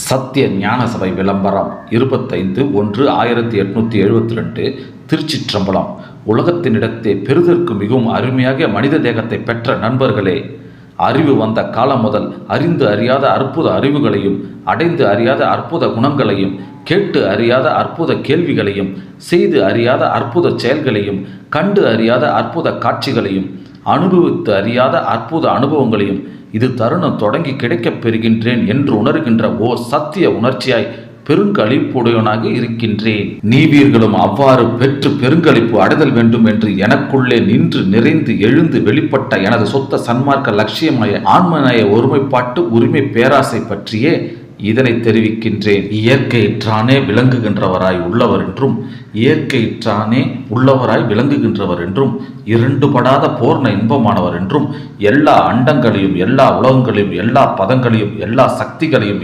சத்திய ஞான சபை விளம்பரம் 25/1/1872 திருச்சிற்றம்பலம். உலகத்தினிடத்தே பெறுதற்கு மிகவும் அருமையாக மனித தேகத்தை பெற்ற நண்பர்களே, அறிவு வந்த காலம் முதல் அறிந்து அறியாத அற்புத அறிவுகளையும், அடைந்து அறியாத அற்புத குணங்களையும், கேட்டு அறியாத அற்புத கேள்விகளையும், செய்து அறியாத அற்புத செயல்களையும், கண்டு அறியாத அற்புத காட்சிகளையும், அனுபவித்து அறியாத அற்புத அனுபவங்களையும் இது தருணம் தொடங்கி கிடைக்கப் பெறுகின்றேன் என்று உணர்கின்ற ஓர் சத்திய உணர்ச்சியாய் பெருங்களிப்புடையவனாக இருக்கின்றேன். நீவீர்களும் அவ்வாறு பெற்று பெருங்களிப்பு அடைதல் வேண்டும் என்று எனக்குள்ளே நின்று நிறைந்து எழுந்து வெளிப்பட்ட எனது சொத்த சன்மார்க்க லட்சியமய ஆன்மநேய ஒருமைப்பாட்டு உரிமை பேராசை பற்றியே இதனை தெரிவிக்கின்றேன். இயற்கையிற்றானே விளங்குகின்றவராய் உள்ளவர் என்றும், இயற்கையிற்றானே உள்ளவராய் விளங்குகின்றவர் என்றும், இரண்டுபடாத பூர்ண இன்பமானவர் என்றும், எல்லா அண்டங்களையும், எல்லா உலகங்களையும், எல்லா பதங்களையும், எல்லா சக்திகளையும்